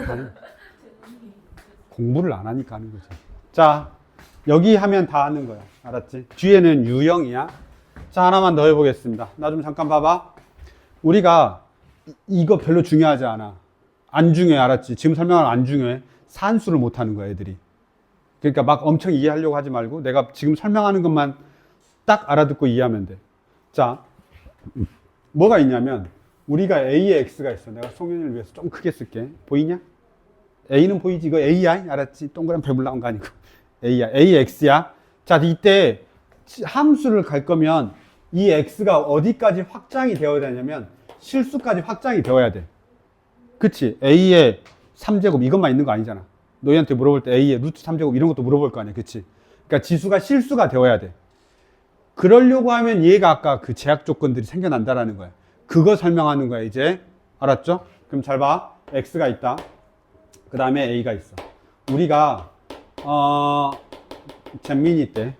하는 공부를 안 하니까 하는 거죠. 자, 여기 하면 다 하는 거야. 알았지? 뒤에는 유형이야. 자, 하나만 더 해보겠습니다. 나 좀 잠깐 봐봐. 우리가 이거 별로 중요하지 않아. 안 중요해. 알았지? 지금 설명하는 안 중요해. 산수를 못 하는 거야, 애들이. 그러니까 막 엄청 이해하려고 하지 말고 내가 지금 설명하는 것만 딱 알아듣고 이해하면 돼. 자, 뭐가 있냐면 우리가 A에 X가 있어. 내가 송현이를 위해서 좀 크게 쓸게. 보이냐? A는 보이지? 이거 A야? 알았지? 동그란 별 나온 거 아니고. A야. A, X야. 자, 이때 함수를 갈 거면 이 X가 어디까지 확장이 되어야 되냐면 실수까지 확장이 되어야 돼. 그치? A의 3제곱 이것만 있는 거 아니잖아. 너희한테 물어볼 때 A의 루트 3제곱 이런 것도 물어볼 거 아니야. 그치? 그러니까 지수가 실수가 되어야 돼. 그러려고 하면 얘가 아까 그 제약 조건들이 생겨난다라는 거야. 그거 설명하는 거야, 이제. 알았죠? 그럼 잘 봐. X가 있다. 그 다음에 A가 있어. 우리가, 전민이 때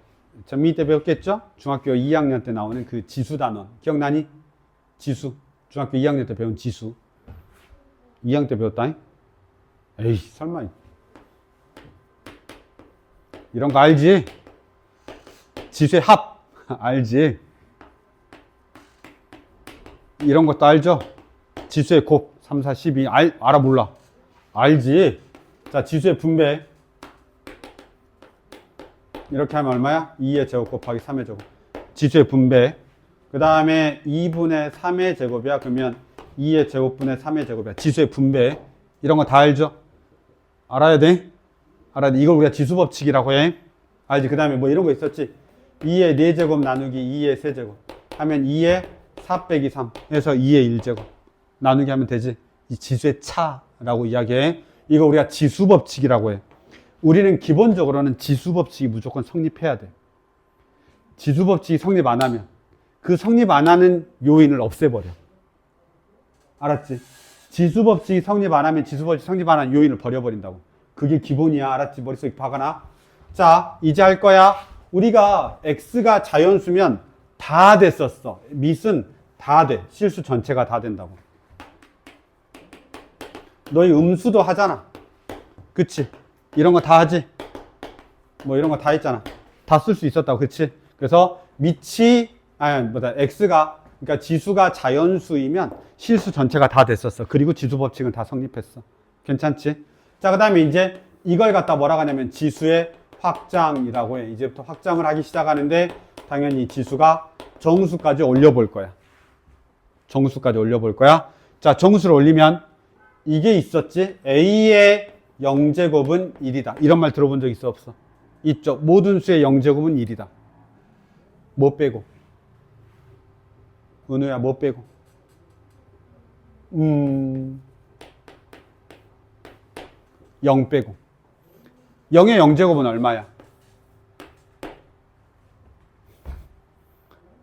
배웠겠죠? 중학교 2학년 때 나오는 그 지수 단원. 기억나니? 지수. 중학교 2학년 때 배운 지수. 2학년 때 배웠다잉? 에이, 설마. 이런 거 알지? 지수의 합. 알지? 이런 것도 알죠? 지수의 곱. 3, 4, 12. 알아, 몰라? 알지? 자, 지수의 분배. 이렇게 하면 얼마야? 2의 제곱 곱하기 3의 제곱. 지수의 분배. 그 다음에 2분의 3의 제곱이야. 그러면 2의 제곱분의 3의 제곱이야. 지수의 분배. 이런 거 다 알죠? 알아야 돼? 알아야 돼. 이걸 우리가 지수법칙이라고 해. 알지? 그 다음에 뭐 이런 거 있었지? 2의 4제곱 나누기 2의 세제곱 하면 2의 4 빼기 3 해서 2의 1제곱 나누기 하면 되지. 이 지수의 차라고 이야기해. 이거 우리가 지수법칙이라고 해. 우리는 기본적으로는 지수법칙이 무조건 성립해야 돼. 지수법칙이 성립 안 하면 그 성립 안 하는 요인을 없애버려. 알았지? 지수법칙이 성립 안 하면 지수법칙 성립 안 하는 요인을 버려버린다고. 그게 기본이야. 알았지? 머릿속에 박아놔. 자, 이제 할 거야. 우리가 X가 자연수면 다 됐었어. 밑은 다 돼. 실수 전체가 다 된다고. 너희 음수도 하잖아. 그치? 이런 거 다 하지? 뭐 이런 거 다 했잖아. 다 쓸 수 있었다고. 그치? 그래서 X가, 그러니까 지수가 자연수이면 실수 전체가 다 됐었어. 그리고 지수법칙은 다 성립했어. 괜찮지? 자, 그 다음에 이제 이걸 갖다 뭐라고 하냐면 지수의 확장이라고 해. 이제부터 확장을 하기 시작하는데 당연히 지수가 정수까지 올려볼 거야. 정수까지 올려볼 거야. 자, 정수를 올리면 이게 있었지? A의 0제곱은 1이다. 이런 말 들어본 적 있어? 없어? 있죠. 모든 수의 0제곱은 1이다. 뭐 빼고? 은우야, 뭐 빼고? 0 빼고. 0의 0제곱은 얼마야?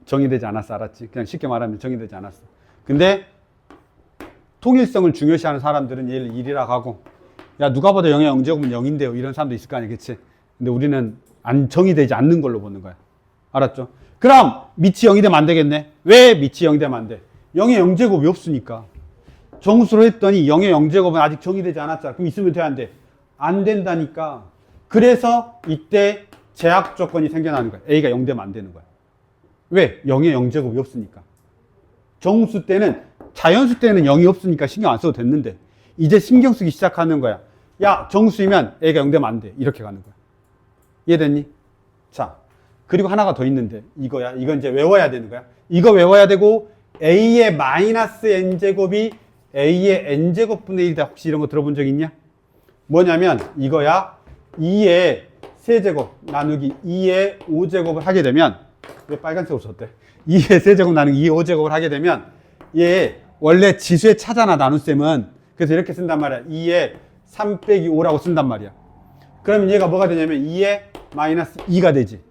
정의되지 않았어. 알았지? 그냥 쉽게 말하면 정의되지 않았어. 근데 통일성을 중요시하는 사람들은 얘를 1이라고 하고, 야, 누가 봐도 0의 0제곱은 0인데요. 이런 사람도 있을 거 아니야. 그치? 근데 우리는 정의되지 않는 걸로 보는 거야. 알았죠? 그럼 밑이 0이 되면 안 되겠네. 왜 밑이 0이 되면 안 돼? 0의 0제곱이 없으니까. 정수로 했더니 0의 0제곱은 아직 정의되지 않았잖아. 그럼 있으면 돼, 안 돼? 안 된다니까. 그래서 이때 제약 조건이 생겨나는 거야. A가 0 되면 안 되는 거야. 왜? 0의 0제곱이 없으니까. 정수 때는, 자연수 때는 0이 없으니까 신경 안 써도 됐는데, 이제 신경 쓰기 시작하는 거야. 야, 정수이면 A가 0 되면 안 돼. 이렇게 가는 거야. 이해됐니? 자, 그리고 하나가 더 있는데, 이거야. 이건 이제 외워야 되는 거야. 이거 외워야 되고, A의 마이너스 N제곱이 A의 N제곱분의 1이다. 혹시 이런 거 들어본 적 있냐? 뭐냐면, 이거야. 2의 세제곱 나누기 2의 5제곱을 하게 되면, 왜 빨간색으로 썼대? 2의 세제곱 나누기 2의 5제곱을 하게 되면, 얘 원래 지수의 차잖아, 나눗셈은. 그래서 이렇게 쓴단 말이야. 2의 3 빼기 5라고 쓴단 말이야. 그러면 얘가 뭐가 되냐면 2의 마이너스 2가 되지.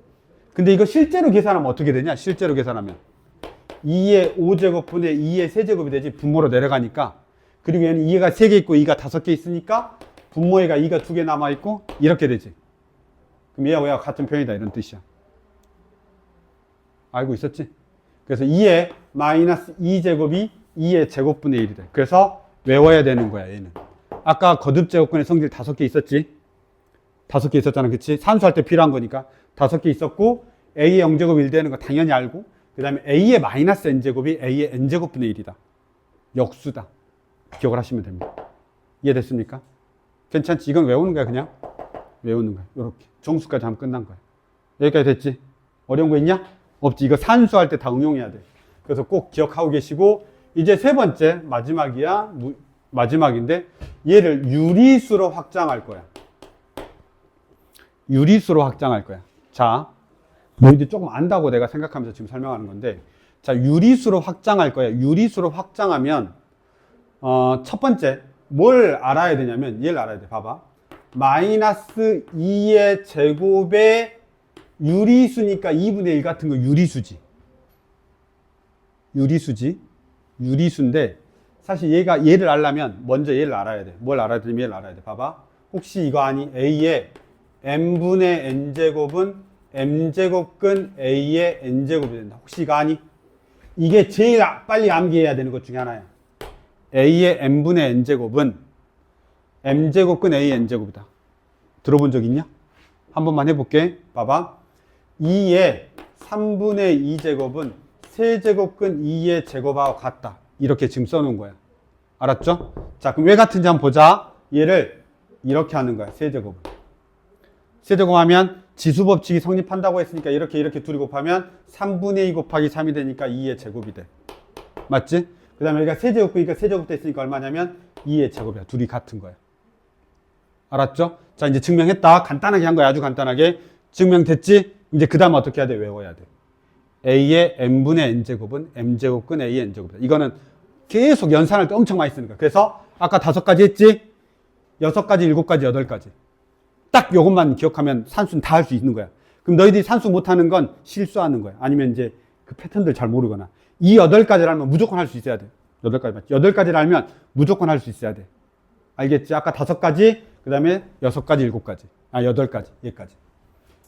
근데 이거 실제로 계산하면 어떻게 되냐? 실제로 계산하면 2의 5제곱분의 2의 세제곱이 되지. 분모로 내려가니까. 그리고 얘는 2가 3개 있고 2가 5개 있으니까 분모에가 2가 2개 남아있고 이렇게 되지. 그럼 얘하고 같은 편이다, 이런 뜻이야. 알고 있었지? 그래서 2의 마이너스 2제곱이 2의 제곱분의 1이 돼. 그래서 외워야 되는 거야, 얘는. 아까 거듭 제곱근의 성질 5개 있었지? 5개 있었잖아. 그치? 산수할 때 필요한 거니까 5개 있었고 A의 0제곱 1 되는 거 당연히 알고 그 다음에 A의 마이너스 N제곱이 A의 N제곱분의 1이다. 역수다. 기억을 하시면 됩니다. 이해됐습니까? 괜찮지? 이건 외우는 거야. 그냥 외우는 거야. 이렇게 정수까지 하면 끝난 거야. 여기까지 됐지? 어려운 거 있냐? 없지. 이거 산수할 때 다 응용해야 돼. 그래서 꼭 기억하고 계시고 이제 세 번째 마지막이야. 마지막인데 얘를 유리수로 확장할 거야. 유리수로 확장할 거야. 자, 너희들 조금 안다고 내가 생각하면서 지금 설명하는 건데 자, 유리수로 확장할 거야. 유리수로 확장하면 첫 번째 뭘 알아야 되냐면 얘를 알아야 돼. 봐봐. 마이너스 2의 제곱의 유리수니까 2분의 1 같은 거 유리수지. 유리수지. 유리수인데 사실 얘를 알려면 먼저 얘를 알아야 돼. 뭘 알아야 되냐면 얘를 알아야 돼. 봐봐. 혹시 이거 아니? A의 m분의 n제곱은 m제곱근 A의 n제곱이 된다. 혹시 이거 아니? 이게 제일 빨리 암기해야 되는 것 중에 하나야. A의 m분의 n제곱은 m제곱근 A의 n제곱이다. 들어본 적 있냐? 한 번만 해볼게. 봐봐. 2의 3분의 2제곱은 세제곱근 2의 제곱하고 같다. 이렇게 지금 써놓은 거야. 알았죠? 자, 그럼 왜 같은지 한번 보자. 얘를 이렇게 하는 거야. 세제곱은. 세제곱하면 지수법칙이 성립한다고 했으니까 이렇게 둘이 곱하면 3분의 2 곱하기 3이 되니까 2의 제곱이 돼. 맞지? 그 다음에 여기가 세제곱이니까 세제곱 됐으니까 얼마냐면 2의 제곱이야. 둘이 같은 거야. 알았죠? 자, 이제 증명했다. 간단하게 한 거야. 아주 간단하게. 증명됐지? 이제 그 다음 어떻게 해야 돼? 외워야 돼. A의 m분의 n제곱은 m제곱근 A의 n제곱이다. 이거는 계속 연산할 때 엄청 많이 쓰는 거야. 그래서 아까 5가지 했지? 6가지, 7가지, 8가지. 딱 요것만 기억하면 산수는 다 할 수 있는 거야. 그럼 너희들이 산수 못하는 건 실수하는 거야. 아니면 이제 그 패턴들 잘 모르거나. 이 8가지를 알면 무조건 할 수 있어야 돼. 8가지 맞지? 8가지를 알면 무조건 할 수 있어야 돼. 알겠지? 아까 5가지, 그 다음에 6가지, 7가지. 8가지, 얘까지.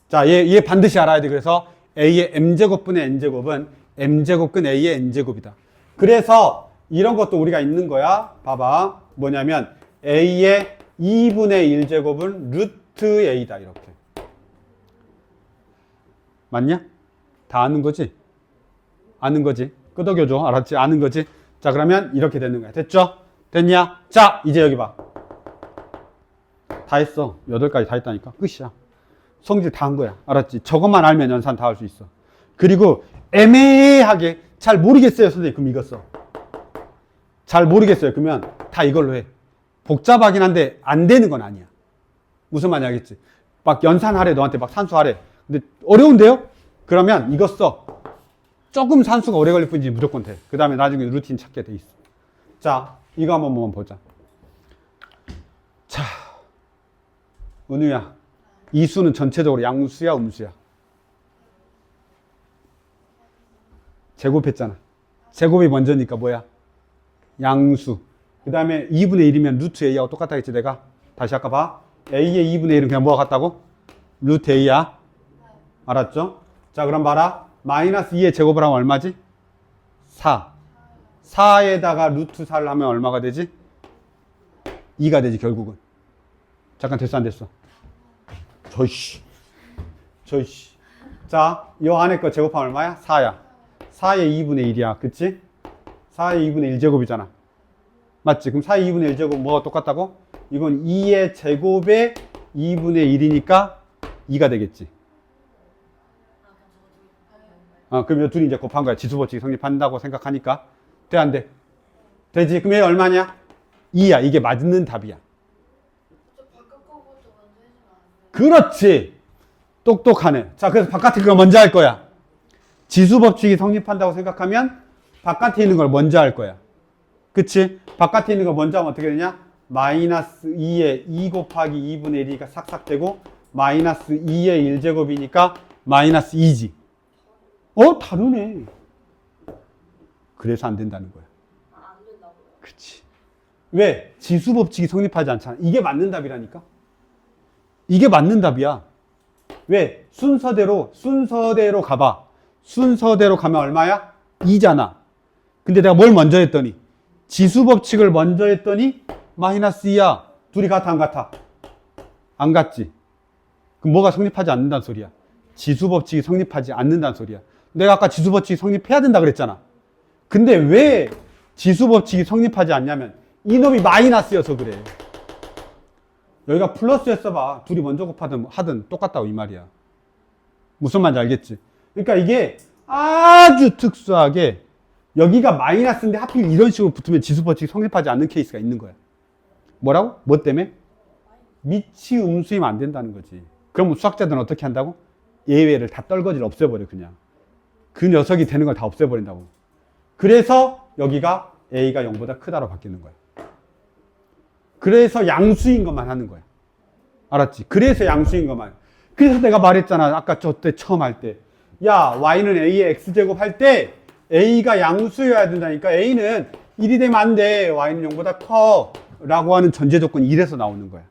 자, 얘 반드시 알아야 돼. 그래서 A의 m제곱분의 n제곱은 m제곱근 A의 n제곱이다. 그래서 이런 것도 우리가 있는 거야. 봐봐. 뭐냐면 A의 2분의 1제곱은 루트 A다. 이렇게. 맞냐? 다 아는 거지? 아는 거지? 끄덕여줘. 알았지? 아는 거지? 자, 그러면 이렇게 되는 거야. 됐죠? 됐냐? 자, 이제 여기 봐. 다 했어. 8가지 다 했다니까. 끝이야. 성질 다 한 거야. 알았지? 저것만 알면 연산 다 할 수 있어. 그리고 애매하게 잘 모르겠어요, 선생님. 그럼 이거 써. 잘 모르겠어요. 그러면 다 이걸로 해. 복잡하긴 한데 안 되는 건 아니야. 무슨 말인지 알겠지? 막 연산하래. 너한테 막 산수하래. 근데 어려운데요? 그러면 이거 써. 조금 산수가 오래 걸릴 뿐이지 무조건 돼. 그 다음에 나중에 루틴 찾게 돼 있어. 자, 이거 한번 보자. 자, 은우야. 이 수는 전체적으로 양수야, 음수야? 제곱했잖아. 제곱이 먼저니까 뭐야? 양수. 그 다음에 2분의 1이면 루트 A하고 똑같다겠지, 내가? 다시 아까 봐. A의 2분의 1은 그냥 뭐가 같다고? 루트 A야. 알았죠? 자, 그럼 봐라. 마이너스 2의 제곱을 하면 얼마지? 4. 4에다가 루트 4를 하면 얼마가 되지? 2가 되지, 결국은. 잠깐 됐어, 안 됐어? 저이씨. 자, 이 안에 거 제곱하면 얼마야? 4야. 4의 2분의 1이야. 그치? 4의 2분의 1제곱이잖아. 맞지? 그럼 4의 2분의 1제곱 뭐가 똑같다고? 이건 2의 제곱에 2분의 1이니까 2가 되겠지. 그럼 이 둘이 이제 곱한 거야. 지수법칙이 성립한다고 생각하니까. 돼, 안 돼? 되지? 그럼 얘 얼마냐? 2야. 이게 맞는 답이야. 그렇지. 똑똑하네. 자, 그래서 바깥에 그거 먼저 할 거야. 지수법칙이 성립한다고 생각하면 바깥에 있는 걸 먼저 할 거야. 그치? 바깥에 있는 거 먼저 하면 어떻게 되냐? 마이너스 2에 2 곱하기 2분의 1이니까 싹싹 되고 마이너스 2의 1제곱이니까 마이너스 2지. 다르네. 그래서 안 된다는 거야. 안 된다고요? 그치. 왜? 지수법칙이 성립하지 않잖아. 이게 맞는 답이라니까? 이게 맞는 답이야. 왜? 순서대로 가봐. 순서대로 가면 얼마야? 2잖아. 근데 내가 뭘 먼저 했더니? 지수법칙을 먼저 했더니 마이너스 2야. 둘이 같아 안 같아? 안 같지? 그럼 뭐가 성립하지 않는다는 소리야? 지수법칙이 성립하지 않는다는 소리야. 내가 아까 지수법칙이 성립해야 된다 그랬잖아. 근데 왜 지수법칙이 성립하지 않냐면 이놈이 마이너스여서 그래. 여기가 플러스였어. 둘이 먼저 곱하든 하든 똑같다고 이 말이야. 무슨 말인지 알겠지? 그러니까 이게 아주 특수하게 여기가 마이너스인데 하필 이런 식으로 붙으면 지수법칙이 성립하지 않는 케이스가 있는 거야. 뭐라고? 뭐 때문에? 미치 음수이면 안 된다는 거지. 그럼 수학자들은 어떻게 한다고? 예외를 다 떨거지를 없애버려 그냥. 그 녀석이 되는 걸 다 없애버린다고. 그래서 여기가 A가 0보다 크다로 바뀌는 거야. 그래서 양수인 것만 하는 거야. 알았지? 그래서 양수인 것만. 그래서 내가 말했잖아. 아까 저 때 처음 할 때. 야, Y는 A의 X제곱 할 때 A가 양수여야 된다니까. A는 1이 되면 안 돼. Y는 0보다 커. 라고 하는 전제 조건이 이래서 나오는 거야.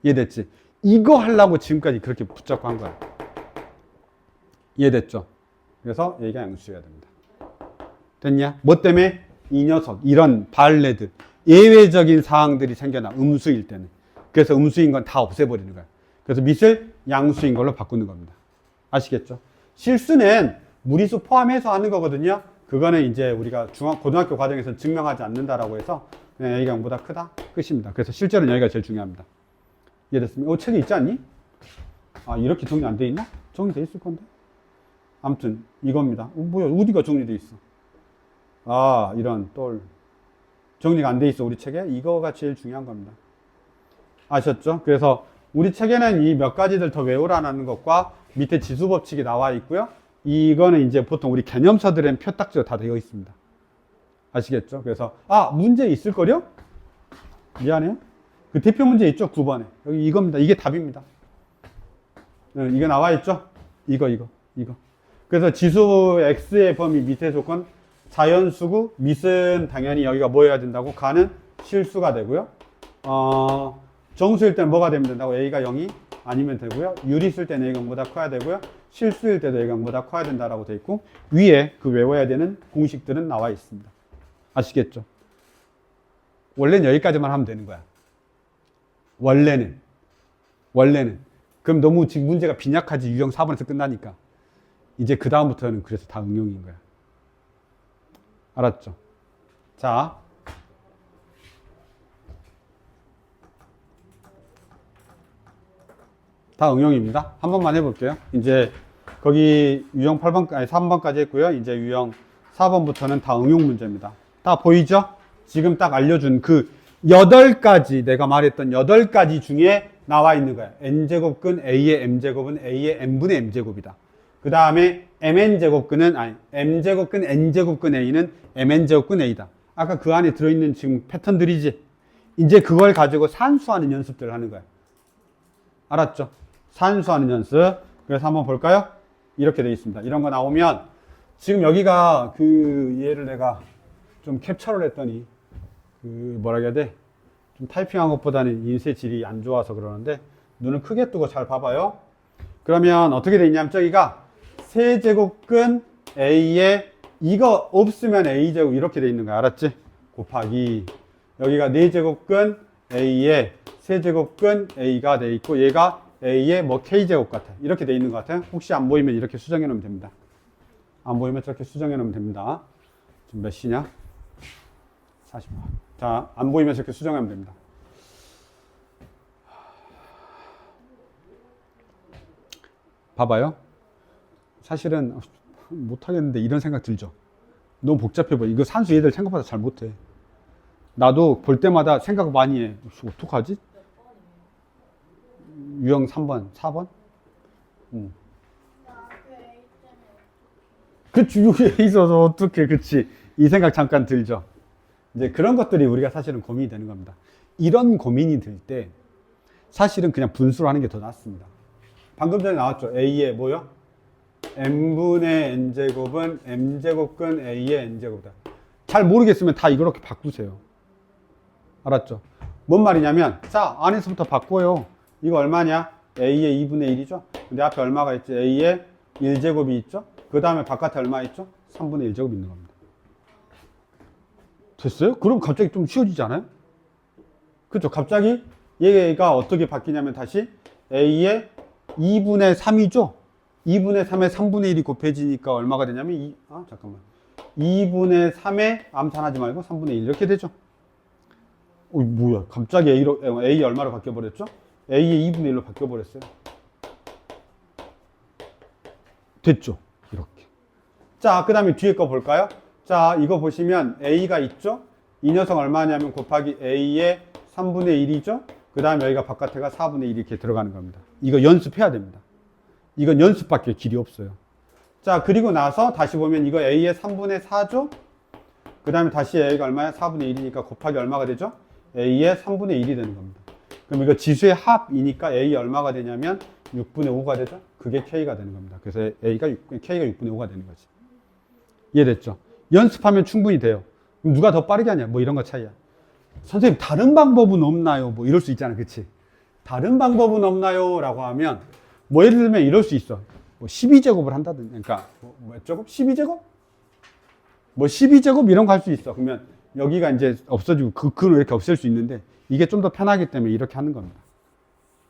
이해됐지? 이거 하려고 지금까지 그렇게 붙잡고 한 거야. 이해됐죠? 그래서 A가 양수여야 됩니다. 됐냐? 뭐 때문에? 이 녀석, 이런 발레들, 예외적인 사항들이 생겨나, 음수일 때는. 그래서 음수인 건 다 없애버리는 거야. 그래서 밑을 양수인 걸로 바꾸는 겁니다. 아시겠죠? 실수는 무리수 포함해서 하는 거거든요. 그거는 이제 우리가 고등학교 과정에서 증명하지 않는다라고 해서 A가 0보다 크다? 끝입니다. 그래서 실제로는 여기가 제일 중요합니다. 이해됐습니까? 책에 있지 않니? 아, 이렇게 정리 안 돼 있나? 정리돼 있을 건데. 아무튼 이겁니다. 뭐야, 어디가 정리돼 있어? 아, 이런 똘 정리가 안 돼 있어 우리 책에. 이거가 제일 중요한 겁니다. 아셨죠? 그래서 우리 책에는 이 몇 가지들 더 외우라는 것과 밑에 지수법칙이 나와 있고요. 이거는 이제 보통 우리 개념서들은 표딱지로 다 되어 있습니다. 아시겠죠? 그래서 문제 있을 거요? 미안해요. 그 대표 문제 있죠? 9번에. 여기 이겁니다. 이게 답입니다. 네, 이거 나와 있죠? 이거. 그래서 지수 X의 범위 밑에 조건 자연수고 밑은 당연히 여기가 뭐 해야 된다고? 가는 실수가 되고요. 정수일 때는 뭐가 되면 된다고? A가 0이 아니면 되고요. 유리수일 때는 A가 0보다 커야 되고요. 실수일 때도 A가 0보다 커야 된다라고 돼 있고 위에 그 외워야 되는 공식들은 나와 있습니다. 아시겠죠? 원래는 여기까지만 하면 되는 거야. 원래는. 그럼 너무 지금 문제가 빈약하지. 유형 4번에서 끝나니까. 이제 그 다음부터는 그래서 다 응용인 거야. 알았죠? 자. 다 응용입니다. 한 번만 해볼게요. 이제 거기 유형 8번, 아니 3번까지 했고요. 이제 유형 4번부터는 다 응용 문제입니다. 다 보이죠? 지금 딱 알려준 그 8가지, 내가 말했던 8가지 중에 나와 있는 거야. n제곱근 a의 m제곱은 a의 n분의 m제곱이다. 그 다음에 mn제곱근은, 아니, m제곱근 n제곱근 a는 mn제곱근 a다. 아까 그 안에 들어있는 지금 패턴들이지. 이제 그걸 가지고 산수하는 연습들을 하는 거야. 알았죠? 산수하는 연습. 그래서 한번 볼까요? 이렇게 되어 있습니다. 이런 거 나오면 지금 여기가 그 얘를 내가 좀 캡처를 했더니 그 뭐라 해야 돼? 좀 타이핑한 것보다는 인쇄 질이 안 좋아서 그러는데 눈을 크게 뜨고 잘 봐봐요. 그러면 어떻게 되어 있냐면 저기가 세제곱근 a에 이거 없으면 a제곱 이렇게 되어 있는 거야. 알았지? 곱하기 여기가 4제곱근 a에 세제곱근 a가 되어 있고 얘가 a의 뭐 k제곱 같아. 이렇게 되어 있는 것 같아요. 혹시 안 보이면 이렇게 수정해 놓으면 됩니다. 안 보이면 저렇게 수정해 놓으면 됩니다. 지금 몇 시냐? 40분. 자, 안 보이면 저렇게 수정하면 됩니다. 봐봐요. 사실은 못하겠는데 이런 생각 들죠. 너무 복잡해 보여. 이거 산수 얘들 생각보다 잘 못해. 나도 볼 때마다 생각 많이 해. 어떡하지? 유형 3번, 4번? 그치, 여기에 있어서 어떡해. 그치. 이 생각 잠깐 들죠. 이제 그런 것들이 우리가 사실은 고민이 되는 겁니다. 이런 고민이 들 때 사실은 그냥 분수로 하는 게 더 낫습니다. 방금 전에 나왔죠. A의 뭐요? n분의 n제곱은 m제곱근 A의 n제곱이다. 잘 모르겠으면 다 이렇게 바꾸세요. 알았죠? 뭔 말이냐면 자, 안에서부터 바꿔요. 이거 얼마냐? A의 2분의 1이죠? 근데 앞에 얼마가 있지? A의 1제곱이 있죠? 그 다음에 바깥에 얼마 있죠? 3분의 1제곱 있는 겁니다. 됐어요? 그럼 갑자기 좀 쉬워지지 않아요? 그쵸. 갑자기 얘가 어떻게 바뀌냐면 다시 A의 2분의 3이죠. 2분의 3에 3분의 1이 곱해지니까 얼마가 되냐면 잠깐만. 2분의 3에 암산하지 말고 3분의 1 이렇게 되죠. 뭐야. 갑자기 A 얼마로 바뀌어버렸죠? A의 2분의 1로 바뀌어버렸어요. 됐죠. 이렇게. 자, 그 다음에 뒤에 거 볼까요? 자, 이거 보시면 A가 있죠? 이 녀석 얼마냐면 곱하기 A의 3분의 1이죠? 그 다음에 여기가 바깥에가 4분의 1 이렇게 들어가는 겁니다. 이거 연습해야 됩니다. 이건 연습밖에 길이 없어요. 자, 그리고 나서 다시 보면 이거 A의 3분의 4죠? 그 다음에 다시 A가 얼마야? 4분의 1이니까 곱하기 얼마가 되죠? A의 3분의 1이 되는 겁니다. 그럼 이거 지수의 합이니까 A 얼마가 되냐면 6분의 5가 되죠? 그게 K가 되는 겁니다. 그래서 K가 6분의 5가 되는 거지. 이해됐죠? 연습하면 충분히 돼요. 그럼 누가 더 빠르게 하냐? 뭐 이런 거 차이야. 선생님, 다른 방법은 없나요? 뭐 이럴 수 있잖아. 그치? 다른 방법은 없나요? 라고 하면, 뭐 예를 들면 이럴 수 있어. 뭐 12제곱을 한다든지. 그러니까, 몇 제곱? 12제곱? 뭐 12제곱? 이런 거 할 수 있어. 그러면 여기가 이제 없어지고, 그걸 이렇게 없앨 수 있는데, 이게 좀 더 편하기 때문에 이렇게 하는 겁니다.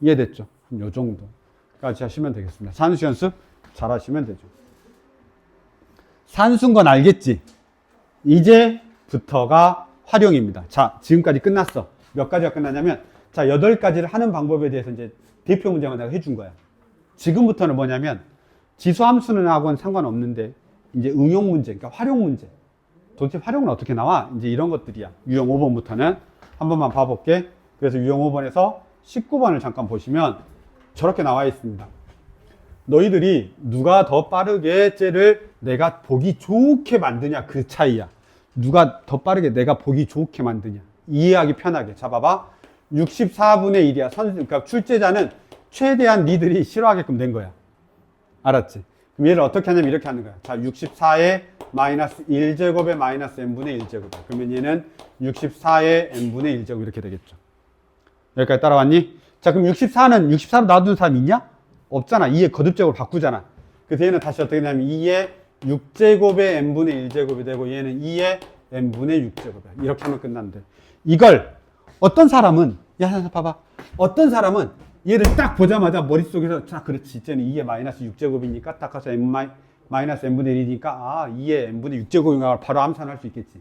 이해됐죠? 요 정도까지 하시면 되겠습니다. 산수 연습 잘 하시면 되죠. 산수인 건 알겠지? 이제부터가 활용입니다. 자, 지금까지 끝났어. 몇 가지가 끝났냐면, 자, 8가지를 하는 방법에 대해서 이제 대표 문제만 내가 해준 거야. 지금부터는 뭐냐면, 지수함수는 하고는 상관없는데, 이제 응용 문제, 그러니까 활용 문제. 도대체 활용은 어떻게 나와? 이제 이런 것들이야. 유형 5번부터는 한 번만 봐볼게. 그래서 유형 5번에서 19번을 잠깐 보시면 저렇게 나와 있습니다. 너희들이 누가 더 빠르게 쟤를 내가 보기 좋게 만드냐 그 차이야. 누가 더 빠르게 내가 보기 좋게 만드냐. 이해하기 편하게. 자, 봐봐. 64분의 1이야. 그러니까 출제자는 최대한 니들이 싫어하게끔 낸 거야. 알았지? 그럼 얘를 어떻게 하냐면 이렇게 하는 거야. 자, 64의 마이너스 1제곱에 마이너스 n분의 1제곱. 그러면 얘는 64의 n분의 1제곱 이렇게 되겠죠. 여기까지 따라왔니? 자, 그럼 64로 놔둔 사람 있냐? 없잖아. 2의 거듭제곱을 바꾸잖아. 그래서 얘는 다시 어떻게 되냐면 2의 6제곱의 n분의 1제곱이 되고 얘는 2의 n분의 6제곱이야. 이렇게 하면 끝난대. 이걸 어떤 사람은 봐봐. 어떤 사람은 얘를 딱 보자마자 머릿속에서 자, 그렇지. 쟤는 2의 마이너스 6제곱이니까 딱 가서 마이너스 n분의 1이니까 2의 n분의 6제곱인가 바로 암산할 수 있겠지.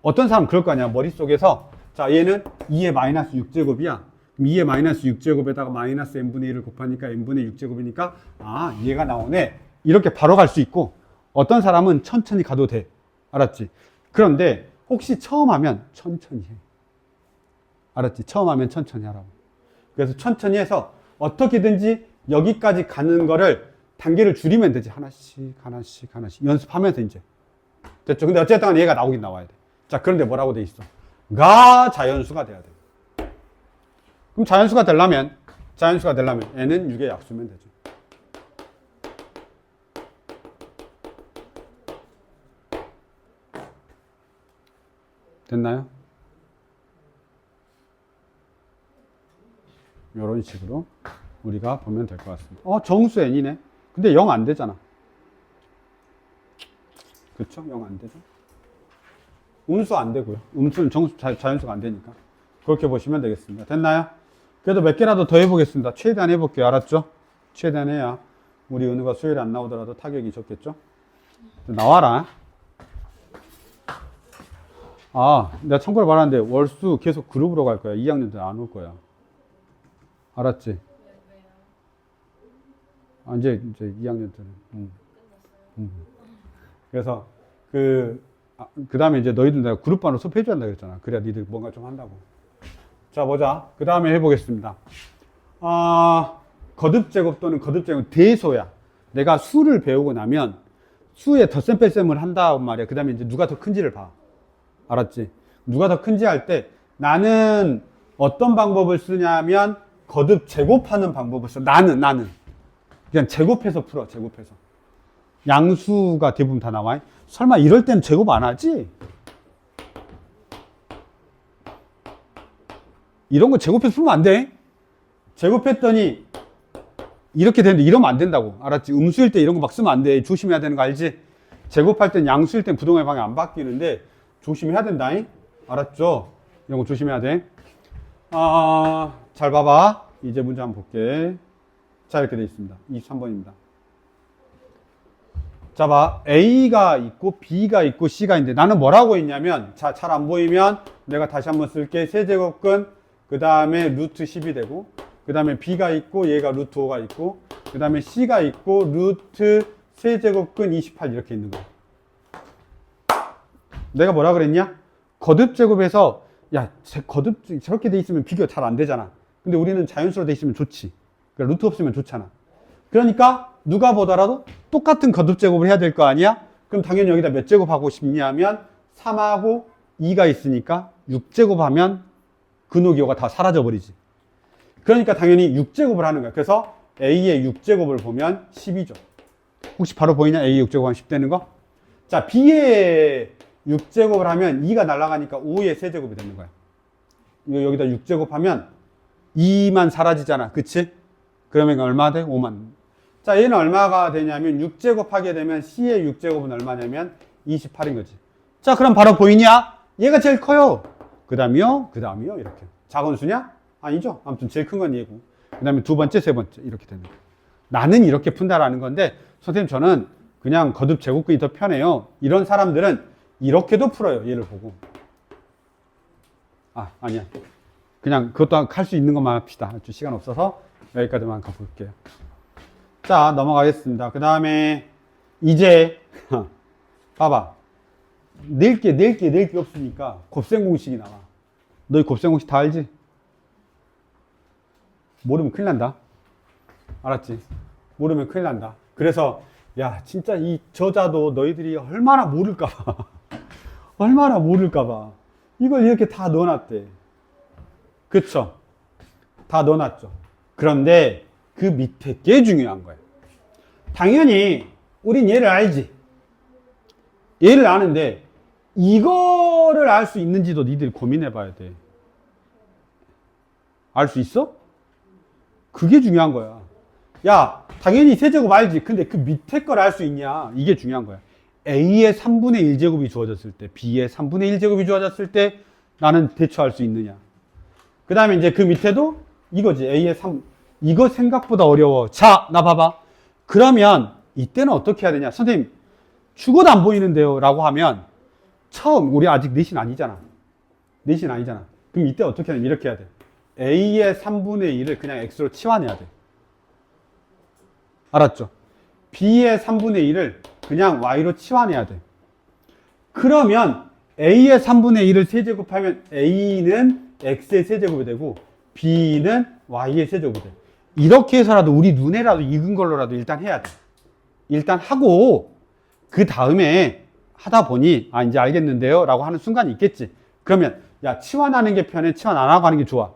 어떤 사람은 그럴 거 아니야. 머릿속에서 자, 얘는 2의 마이너스 6제곱이야. 2의 마이너스 6제곱에다가 마이너스 n분의 1을 곱하니까 n분의 6제곱이니까 얘가 나오네. 이렇게 바로 갈 수 있고 어떤 사람은 천천히 가도 돼. 알았지? 그런데 혹시 처음 하면 천천히 해. 알았지? 처음 하면 천천히 하라고. 그래서 천천히 해서 어떻게든지 여기까지 가는 거를 단계를 줄이면 되지. 하나씩 연습하면서 이제. 됐죠? 근데 어쨌든 얘가 나오긴 나와야 돼. 자, 그런데 뭐라고 돼 있어? 가 자연수가 돼야 돼. 그럼 자연수가 되려면 n은 6의 약수면 되죠. 됐나요? 이런 식으로 우리가 보면 될 것 같습니다. 정수 n이네. 근데 0 안 되잖아. 그쵸? 0 안 되죠? 음수 안 되고요. 음수는 자연수가 안 되니까. 그렇게 보시면 되겠습니다. 됐나요? 그래도 몇 개라도 더 해보겠습니다. 최대한 해볼게요. 알았죠? 최대한 해야 우리 은우가 수요일에 안 나오더라도 타격이 좋겠죠? 나와라. 내가 참고로 말하는데 월수 계속 그룹으로 갈 거야. 2학년들 안 올 거야. 알았지? 이제 2학년들은. 그래서 그 다음에 이제 너희들 내가 그룹반으로 수업해줘야 한다 그랬잖아. 그래야 니들 뭔가 좀 한다고. 자, 보자. 그 다음에 해보겠습니다. 거듭제곱 또는 거듭제곱 대소야. 내가 수를 배우고 나면 수의 덧셈 뺄셈을 한다고 말이야. 그 다음에 이제 누가 더 큰지를 봐. 알았지? 누가 더 큰지 할 때 나는 어떤 방법을 쓰냐면 거듭 제곱하는 방법을 써. 나는 그냥 제곱해서 풀어. 제곱해서. 양수가 대부분 다 나와. 설마 이럴 때는 제곱 안 하지? 이런 거 제곱해서 풀면 안 돼. 제곱했더니 이렇게 되는데 이러면 안 된다고. 알았지? 음수일 때 이런 거 막 쓰면 안 돼. 조심해야 되는 거 알지? 제곱할 땐 양수일 땐 부동의 방향 안 바뀌는데 조심해야 된다잉. 알았죠? 이런 거 조심해야 돼. 잘 봐봐. 이제 문제 한번 볼게. 자, 이렇게 돼 있습니다. 23번입니다. 자, 봐. A가 있고, B가 있고, C가 있는데, 나는 뭐라고 했냐면, 자, 잘 안 보이면 내가 다시 한번 쓸게. 세제곱근, 그 다음에 루트 10이 되고, 그 다음에 B가 있고, 얘가 루트 5가 있고, 그 다음에 C가 있고, 루트 세제곱근 28 이렇게 있는 거야. 내가 뭐라 그랬냐? 거듭제곱에서, 야, 거듭, 저렇게 돼 있으면 비교 잘 안 되잖아. 근데 우리는 자연수로 돼 있으면 좋지. 그러니까 루트 없으면 좋잖아. 그러니까 누가 보더라도 똑같은 거듭제곱을 해야 될 거 아니야? 그럼 당연히 여기다 몇 제곱하고 싶냐면 3하고 2가 있으니까 6제곱하면 근호기호가 다 사라져버리지. 그러니까 당연히 6제곱을 하는 거야. 그래서 A의 6제곱을 보면 10이죠. 혹시 바로 보이냐? A의 6제곱하면 10 되는 거? 자, B의 6제곱을 하면 2가 날아가니까 5의 세제곱이 되는 거야. 이거 여기다 6제곱하면 2만 사라지잖아. 그치? 그러면 얼마 돼? 5만. 자, 얘는 얼마가 되냐면 6제곱 하게 되면 C의 6제곱은 얼마냐면 28인 거지. 자, 그럼 바로 보이냐? 얘가 제일 커요. 그 다음이요? 그 다음이요? 이렇게. 작은 수냐? 아니죠. 아무튼 제일 큰 건 얘고. 그 다음에 두 번째, 세 번째. 이렇게 되는 거야. 나는 이렇게 푼다라는 건데, 선생님 저는 그냥 거듭 제곱근이 더 편해요. 이런 사람들은 이렇게도 풀어요. 얘를 보고. 아니야. 그냥 그것도 할 수 있는 것만 합시다. 시간 없어서 여기까지만 가볼게요. 자, 넘어가겠습니다. 그 다음에 이제 봐봐. 낼 게 없으니까 곱셈 공식이 나와. 너희 곱셈 공식 다 알지? 모르면 큰일 난다. 알았지? 모르면 큰일 난다. 그래서 야, 진짜 이 저자도 너희들이 얼마나 모를까봐. 얼마나 모를까봐. 이걸 이렇게 다 넣어놨대. 그쵸? 다 넣어놨죠. 그런데 그 밑에 게 중요한 거예요. 당연히 우린 얘를 알지. 얘를 아는데 이거를 알 수 있는지도 니들이 고민해 봐야 돼. 알 수 있어? 그게 중요한 거야. 야, 당연히 세제곱 알지. 근데 그 밑에 걸 알 수 있냐? 이게 중요한 거야. A의 3분의 1제곱이 주어졌을 때, B의 3분의 1제곱이 주어졌을 때 나는 대처할 수 있느냐? 그 다음에 이제 그 밑에도 이거지. A의 3. 이거 생각보다 어려워. 자, 나 봐봐. 그러면 이때는 어떻게 해야 되냐? 선생님, 죽어도 안 보이는데요. 라고 하면 처음, 우리 아직 넷이 아니잖아. 넷이 아니잖아. 그럼 이때 어떻게 하냐면 이렇게 해야 돼. A의 3분의 1을 그냥 X로 치환해야 돼. 알았죠? B의 3분의 1을 그냥 Y로 치환해야 돼. 그러면 A의 3분의 1을 세제곱하면 A는 X의 세제곱이 되고 B는 Y의 세제곱이 돼. 이렇게 해서라도 우리 눈에라도 익은 걸로라도 일단 해야 돼. 일단 하고 그 다음에 하다 보니 이제 알겠는데요 라고 하는 순간이 있겠지. 그러면 야, 치환하는 게 편해? 치환 안 하고 하는 게 좋아?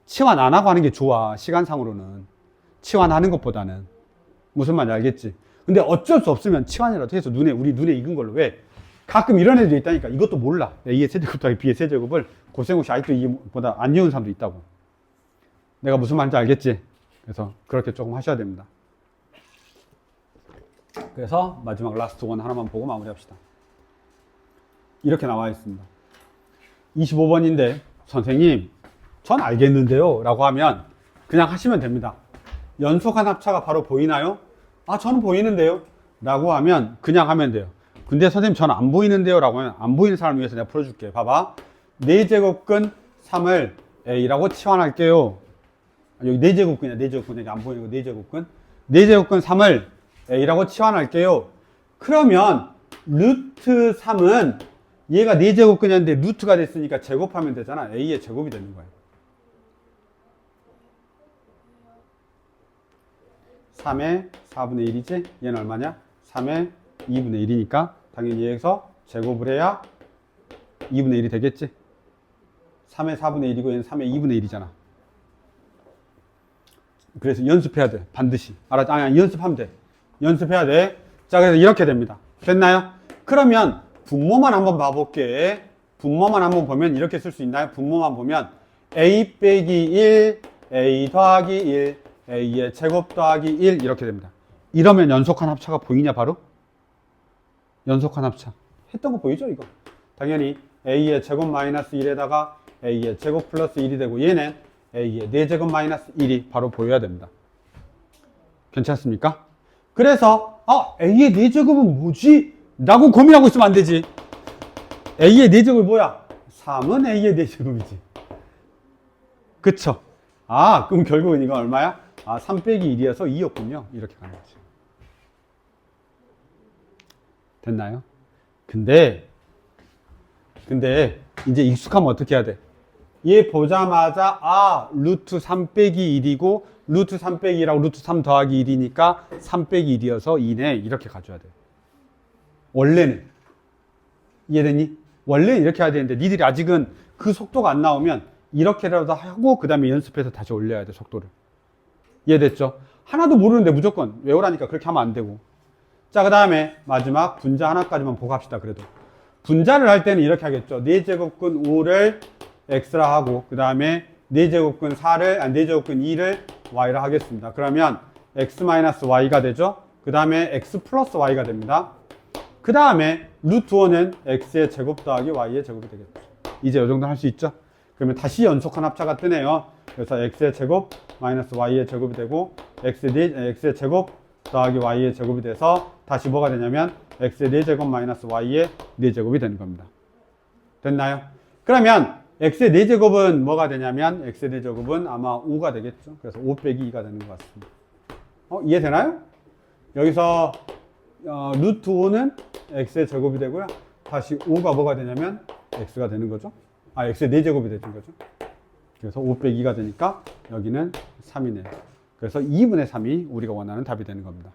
치환 안 하고 하는 게 좋아. 시간상으로는. 치환하는 것보다는. 무슨 말인지 알겠지? 근데 어쩔 수 없으면 치환이라도 해서 우리 눈에 익은 걸로. 왜? 가끔 이런 애들이 있다니까. 이것도 몰라. A의 세제곱 더하기 B의 세제곱을 곱셈공식 아직도 이보다 안 외운 사람도 있다고. 내가 무슨 말인지 알겠지? 그래서 그렇게 조금 하셔야 됩니다. 그래서 마지막 라스트 원 하나만 보고 마무리합시다. 이렇게 나와 있습니다. 25번인데 선생님 전 알겠는데요 라고 하면 그냥 하시면 됩니다. 연속한 합차가 바로 보이나요? 저는 보이는데요 라고 하면 그냥 하면 돼요. 근데 선생님 저는 안 보이는데요 라고 하면 안 보이는 사람을 위해서 내가 풀어줄게. 봐봐. 4제곱근 3을 A라고 치환할게요. 여기 4제곱근이야. 4제곱근. 여기 안 보이는 거 4제곱근. 4제곱근 3을 A라고 치환할게요. 그러면 루트 3은 얘가 4제곱근이었는데 루트가 됐으니까 제곱하면 되잖아. A의 제곱이 되는 거예요. 3의 4분의 1이지? 얘는 얼마냐? 3의 2분의 1이니까 당연히 여기서 제곱을 해야 2분의 1이 되겠지? 3의 4분의 1이고 얘는 3의 2분의 1이잖아. 그래서 연습해야 돼. 반드시. 알았지? 아니, 연습하면 돼. 연습해야 돼. 자, 그래서 이렇게 됩니다. 됐나요? 그러면 분모만 한번 봐볼게. 분모만 한번 보면 이렇게 쓸 수 있나요? 분모만 보면 A 빼기 1, A 더하기 1, A의 제곱 더하기 1 이렇게 됩니다. 이러면 연속한 합차가 보이냐 바로? 연속한 합차. 했던 거 보이죠 이거? 당연히 A의 제곱 마이너스 1에다가 A의 제곱 플러스 1이 되고 얘는 A의 4제곱 마이너스 1이 바로 보여야 됩니다. 괜찮습니까? 그래서 A의 4제곱은 뭐지? 라고 고민하고 있으면 안 되지. A의 4제곱이 뭐야? 3은 A의 4제곱이지. 그쵸? 그럼 결국은 이거 얼마야? 3 빼기 1이어서 2였군요. 이렇게 가는 거지. 됐나요? 근데 이제 익숙하면 어떻게 해야 돼? 얘 보자마자 루트 3 빼기 1이고 루트 3 빼기 1하고 루트 3 더하기 1이니까 3 빼기 1이어서 2네. 이렇게 가져야 돼. 원래는. 이해되니? 원래는 이렇게 해야 되는데 니들이 아직은 그 속도가 안 나오면 이렇게라도 하고 그 다음에 연습해서 다시 올려야 돼, 속도를. 이해됐죠? 하나도 모르는데 무조건 외우라니까 그렇게 하면 안 되고. 자, 그 다음에 마지막 분자 하나까지만 보고 합시다. 그래도 분자를 할 때는 이렇게 하겠죠. 4제곱근 5를 x라 하고 그 다음에 4제곱근 4제곱근 2를 y라 하겠습니다. 그러면 x-y가 되죠. 그 다음에 x 플러스 y가 됩니다. 그 다음에 루트 5는 x의 제곱 더하기 y의 제곱이 되겠죠. 이제 이 정도 할 수 있죠. 그러면 다시 연속한 합차가 뜨네요. 그래서 x의 제곱 마이너스 y의 제곱이 되고 x의 제곱 더하기 y의 제곱이 돼서 다시 뭐가 되냐면 x의 4제곱 마이너스 y의 4제곱이 되는 겁니다. 됐나요? 그러면 x의 4제곱은 뭐가 되냐면 x의 4제곱은 아마 5가 되겠죠. 그래서 5 빼기 2가 되는 것 같습니다. 이해되나요? 여기서 루트 5는 x의 제곱이 되고요. 다시 5가 뭐가 되냐면 x가 되는 거죠. x의 4제곱이 되는 거죠. 그래서 5 빼기 2가 되니까 여기는 3이네요. 그래서 2분의 3이 우리가 원하는 답이 되는 겁니다.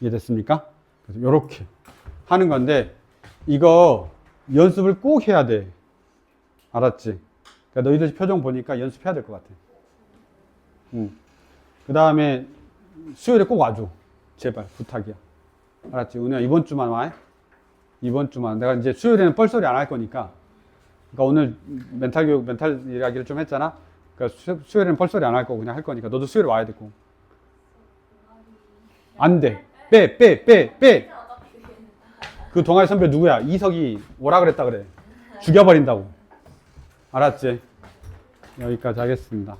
이해됐습니까? 그래서 이렇게 하는 건데 이거 연습을 꼭 해야 돼. 알았지? 그러니까 너희들 표정 보니까 연습해야 될 것 같아. 그 다음에 수요일에 꼭 와줘. 제발 부탁이야. 알았지? 은혜야 이번 주만 와. 이번 주만. 내가 이제 수요일에는 뻘소리 안 할 거니까. 그러니까 오늘 멘탈 이야기를 좀 했잖아. 그러니까 수요일에는 뻘소리 안 할 거고 그냥 할 거니까 너도 수요일에 와야 되고. 안 돼. 빼. 그 동아리 선배 누구야? 이석이 오라 그랬다 그래. 죽여버린다고. 알았지? 여기까지 하겠습니다.